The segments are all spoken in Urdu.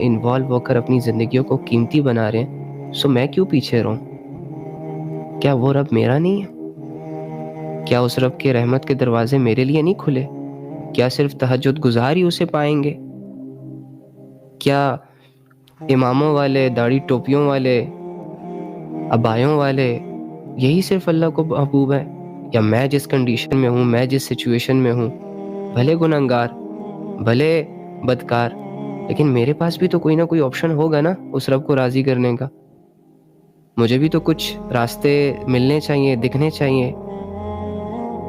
انوالو ہو کر اپنی زندگیوں کو قیمتی بنا رہے ہیں، سو میں کیوں پیچھے رہوں؟ کیا وہ رب میرا نہیں ہے؟ کیا اس رب کے رحمت کے دروازے میرے لیے نہیں کھلے؟ کیا صرف تہجد گزار ہی اسے پائیں گے؟ کیا اماموں والے، داڑھی ٹوپیوں والے، ابایوں والے یہی صرف اللہ کو محبوب ہے؟ یا میں جس کنڈیشن میں ہوں، میں جس سچویشن میں ہوں، بھلے گنہگار، بھلے بدکار، لیکن میرے پاس بھی تو کوئی نہ کوئی آپشن ہوگا نا اس رب کو راضی کرنے کا. مجھے بھی تو کچھ راستے ملنے چاہیے، دکھنے چاہیے،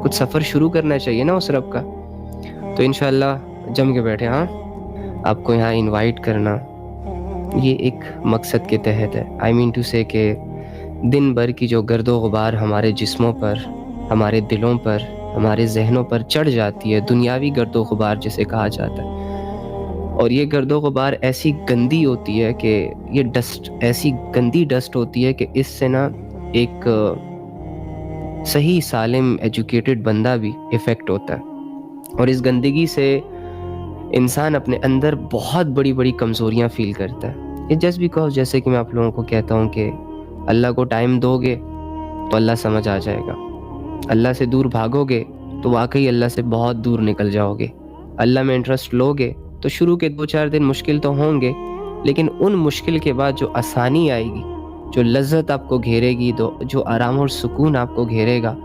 کچھ سفر شروع کرنا چاہیے نا اس رب کا. تو انشاءاللہ جم کے بیٹھے. ہاں، آپ کو یہاں انوائٹ کرنا یہ ایک مقصد کے تحت ہے. آئی مین ٹو سے کہ دن بھر کی جو گرد و غبار ہمارے جسموں پر، ہمارے دلوں پر، ہمارے ذہنوں پر چڑھ جاتی ہے، دنیاوی گرد و غبار جسے کہا جاتا ہے، اور یہ گرد و غبار ایسی گندی ہوتی ہے کہ یہ ڈسٹ ایسی گندی ڈسٹ ہوتی ہے کہ اس سے نا ایک صحیح سالم ایجوکیٹڈ بندہ بھی افیکٹ ہوتا ہے. اور اس گندگی سے انسان اپنے اندر بہت بڑی بڑی کمزوریاں فیل کرتا ہے. یہ جسٹ بیکاز، جیسے کہ میں آپ لوگوں کو کہتا ہوں کہ اللہ کو ٹائم دو گے تو اللہ سمجھ آ جائے گا. اللہ سے دور بھاگو گے تو واقعی اللہ سے بہت دور نکل جاؤ گے. اللہ میں انٹرسٹ لو گے تو شروع کے 2-4 دن مشکل تو ہوں گے، لیکن ان مشکل کے بعد جو آسانی آئے گی، جو لذت آپ کو گھیرے گی، جو آرام اور سکون آپ کو گھیرے گا،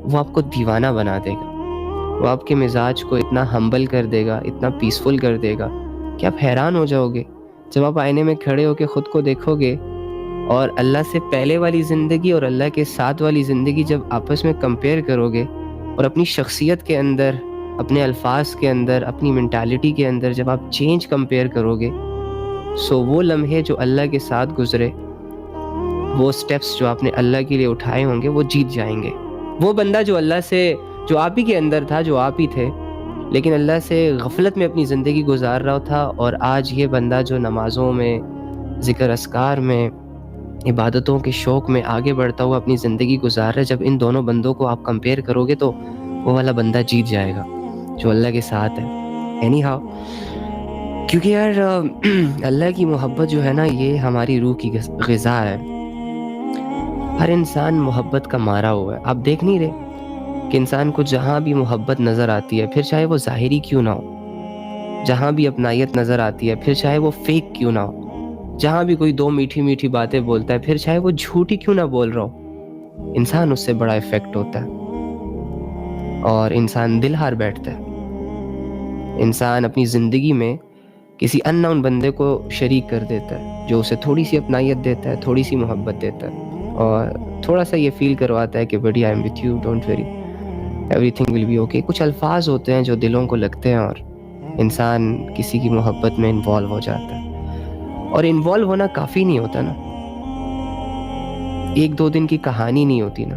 وہ آپ کو دیوانہ بنا دے گا. وہ آپ کے مزاج کو اتنا ہمبل کر دے گا، اتنا پیسفل کر دے گا کہ آپ حیران ہو جاؤ گے. جب آپ آئینے میں کھڑے ہو کے خود کو دیکھو گے اور اللہ سے پہلے والی زندگی اور اللہ کے ساتھ والی زندگی جب آپس میں کمپیئر کرو گے، اور اپنی شخصیت کے اندر، اپنے الفاظ کے اندر، اپنی مینٹالٹی کے اندر جب آپ چینج کمپیئر کرو گے، سو وہ لمحے جو اللہ کے ساتھ گزرے، وہ سٹیپس جو آپ نے اللہ کے لیے اٹھائے ہوں گے، وہ جیت جائیں گے. وہ بندہ جو اللہ سے، جو آپ ہی کے اندر تھا، جو آپ ہی تھے، لیکن اللہ سے غفلت میں اپنی زندگی گزار رہا تھا، اور آج یہ بندہ جو نمازوں میں، ذکر اذکار میں، عبادتوں کے شوق میں آگے بڑھتا ہوا اپنی زندگی گزار رہا ہے، جب ان دونوں بندوں کو آپ کمپیئر کرو گے تو وہ والا بندہ جیت جائے گا جو اللہ کے ساتھ ہے. اینی ہاؤ، کیونکہ یار اللہ کی محبت جو ہے نا، یہ ہماری روح کی غذا ہے. ہر انسان محبت کا مارا ہوا ہے. آپ دیکھ نہیں رہے کہ انسان کو جہاں بھی محبت نظر آتی ہے، پھر چاہے وہ ظاہری کیوں نہ ہو، جہاں بھی اپنائیت نظر آتی ہے، پھر چاہے وہ فیک کیوں نہ ہو، جہاں بھی کوئی 2 میٹھی میٹھی باتیں بولتا ہے، پھر چاہے وہ جھوٹی کیوں نہ بول رہا ہو، انسان اس سے بڑا افیکٹ ہوتا ہے اور انسان دل ہار بیٹھتا ہے. انسان اپنی زندگی میں کسی ان نون بندے کو شریک کر دیتا ہے، جو اسے تھوڑی سی اپنائیت دیتا ہے، تھوڑی سی محبت دیتا ہے، اور تھوڑا سا یہ فیل کرواتا ہے کہ buddy I am with you, don't worry, every thing will be okay. کچھ الفاظ ہوتے ہیں جو دلوں کو لگتے ہیں اور انسان کسی کی محبت میں انوالو ہو جاتا ہے. اور انوالو ہونا کافی نہیں ہوتا نا، 1-2 دن کی کہانی نہیں ہوتی نا.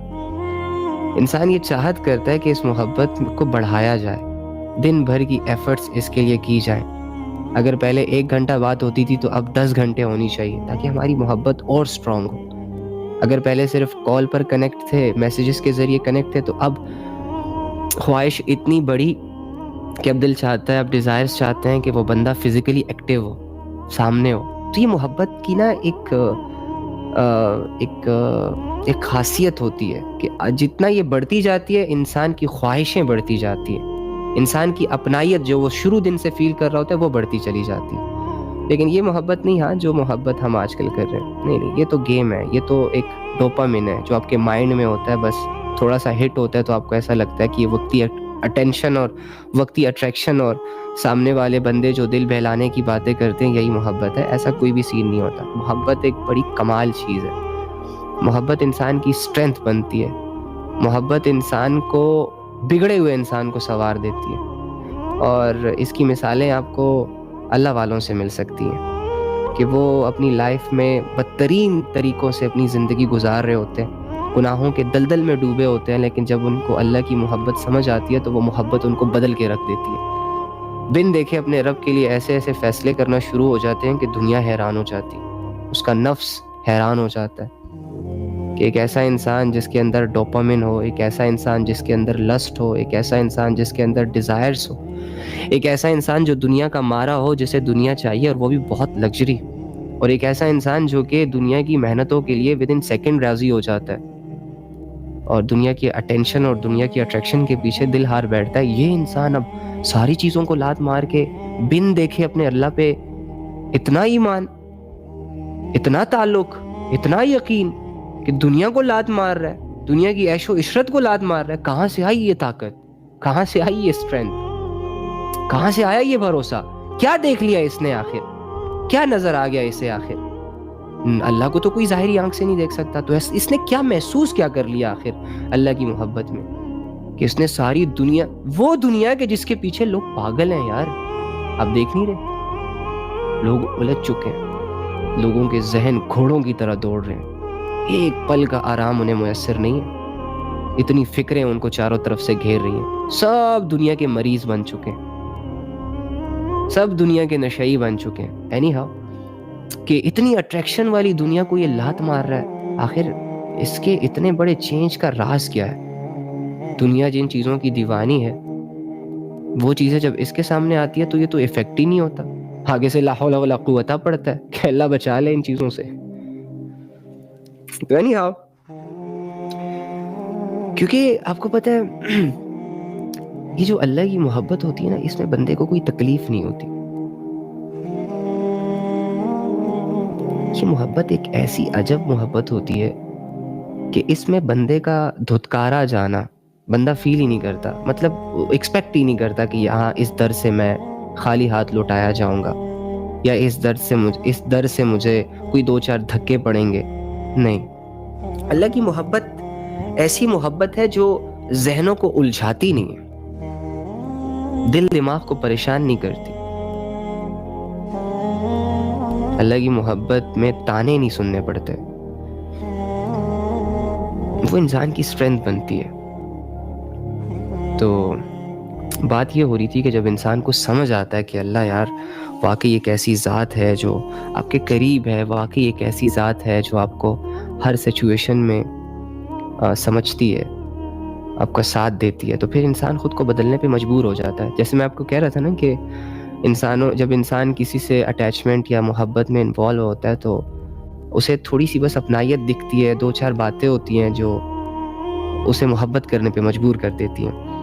انسان یہ چاہت کرتا ہے کہ اس محبت کو بڑھایا جائے، دن بھر کی ایفرٹس اس کے لیے کی جائیں. اگر پہلے 1 گھنٹہ بات ہوتی تھی تو اب 10 گھنٹے ہونی چاہیے تاکہ ہماری محبت اور سٹرونگ ہو. اگر پہلے صرف کال پر کنیکٹ تھے، میسیجز کے ذریعے کنیکٹ تھے، تو اب خواہش اتنی بڑی کہ اب دل چاہتا ہے، اب ڈیزائرز چاہتے ہیں کہ وہ بندہ فزیکلی ایکٹیو ہو، سامنے ہو. تو یہ محبت کی نا ایک خاصیت ہوتی ہے کہ جتنا یہ بڑھتی جاتی ہے، انسان کی خواہشیں بڑھتی جاتی ہیں، انسان کی اپنائیت جو وہ شروع دن سے فیل کر رہا ہوتا ہے وہ بڑھتی چلی جاتی ہے. لیکن یہ محبت نہیں، ہاں جو محبت ہم آج کل کر رہے ہیں، نہیں، یہ تو گیم ہے، یہ تو ایک ڈوپامن ہے جو آپ کے مائنڈ میں ہوتا ہے. بس تھوڑا سا ہٹ ہوتا ہے تو آپ کو ایسا لگتا ہے کہ یہ وقتی اٹینشن اور وقتی اٹریکشن اور سامنے والے بندے جو دل بہلانے کی باتیں کرتے ہیں، یہی محبت ہے. ایسا کوئی بھی سین نہیں ہوتا. محبت ایک بڑی کمال چیز ہے. محبت انسان کی اسٹرینتھ بنتی ہے. محبت انسان کو، بگڑے ہوئے انسان کو سنوار دیتی ہے. اور اس کی مثالیں آپ کو اللہ والوں سے مل سکتی ہیں کہ وہ اپنی لائف میں بدترین طریقوں سے اپنی زندگی گزار رہے ہوتے ہیں، گناہوں کے دلدل میں ڈوبے ہوتے ہیں، لیکن جب ان کو اللہ کی محبت سمجھ آتی ہے تو وہ محبت ان کو بدل کے رکھ دیتی ہے. بن دیکھے اپنے رب کے لیے ایسے ایسے فیصلے کرنا شروع ہو جاتے ہیں کہ دنیا حیران ہو جاتی ہے، اس کا نفس حیران ہو جاتا ہے کہ ایک ایسا انسان جس کے اندر ڈوپامن ہو، ایک ایسا انسان جس کے اندر لسٹ ہو، ایک ایسا انسان جس کے اندر ڈیزائرز ہو، ایک ایسا انسان جو دنیا کا مارا ہو، جسے دنیا چاہیے اور وہ بھی بہت لگژری، اور ایک ایسا انسان جو کہ دنیا کی محنتوں کے لیے ود ان سیکنڈ راضی ہو جاتا ہے اور دنیا کی اٹینشن اور دنیا کی اٹریکشن کے پیچھے دل ہار بیٹھتا ہے. یہ انسان اب ساری چیزوں کو لات مار کے بن دیکھے اپنے اللہ پہ اتنا ایمان، اتنا تعلق، اتنا یقین کہ دنیا کو لات مار رہا ہے، دنیا کی عیش و عشرت کو لات مار رہا ہے. کہاں سے آئی یہ طاقت؟ کہاں سے آئی یہ اسٹرینتھ؟ کہاں سے آیا یہ بھروسہ؟ کیا دیکھ لیا اس نے آخر؟ کیا نظر آ گیا اسے آخر؟ اللہ کو تو کوئی ظاہری آنکھ سے نہیں دیکھ سکتا، تو اس نے کیا محسوس کیا کر لیا آخر اللہ کی محبت میں کہ اس نے ساری دنیا، وہ دنیا کے جس کے پیچھے لوگ پاگل ہیں یار. آپ دیکھ نہیں رہے؟ لوگ الجھ چکے ہیں، لوگوں کے ذہن گھوڑوں کی طرح دوڑ رہے ہیں، ایک پل کا آرام انہیں میسر نہیں ہے. اتنی فکریں ان کو چاروں طرف سے گھیر رہی ہیں. سب دنیا کے مریض بن چکے ہیں، سب دنیا کے نشئی بن چکے ہیں. اینی ہاؤ کہ اتنی اٹریکشن والی دنیا کو یہ لات مار رہا ہے، آخر اس کے اتنے بڑے چینج کا راز کیا ہے؟ دنیا جن چیزوں کی دیوانی ہے وہ چیزیں جب اس کے سامنے آتی ہے تو یہ تو افیکٹ ہی نہیں ہوتا، آگے سے لا حول ولا قوت پڑتا ہے کہ اللہ بچا لے ان چیزوں سے. تو اینی ہاؤ، کیونکہ آپ کو پتہ ہے یہ جو اللہ کی محبت ہوتی ہے نا، اس میں بندے کو کوئی تکلیف نہیں ہوتی. یہ محبت ایک ایسی عجب محبت ہوتی ہے کہ اس میں بندے کا دھتکارا جانا بندہ فیل ہی نہیں کرتا، مطلب ایکسپیکٹ ہی نہیں کرتا کہ یہاں اس در سے میں خالی ہاتھ لوٹایا جاؤں گا، یا اس در سے مجھے کوئی دو چار دھکے پڑیں گے. نہیں، اللہ کی محبت ایسی محبت ہے جو ذہنوں کو الجھاتی نہیں ہے، دل دماغ کو پریشان نہیں کرتی. اللہ کی محبت میں تانے نہیں سننے پڑتے، وہ انسان کی اسٹرینتھ بنتی ہے. تو بات یہ ہو رہی تھی کہ جب انسان کو سمجھ آتا ہے کہ اللہ یار واقعی ایک ایسی ذات ہے جو آپ کے قریب ہے، واقعی ایک ایسی ذات ہے جو آپ کو ہر سچویشن میں سمجھتی ہے، آپ کا ساتھ دیتی ہے، تو پھر انسان خود کو بدلنے پہ مجبور ہو جاتا ہے. جیسے میں آپ کو کہہ رہا تھا نا کہ جب انسان کسی سے اٹیچمنٹ یا محبت میں انوالو ہوتا ہے تو اسے تھوڑی سی بس اپنائیت دکھتی ہے، دو چار باتیں ہوتی ہیں جو اسے محبت کرنے پہ مجبور کر دیتی ہیں.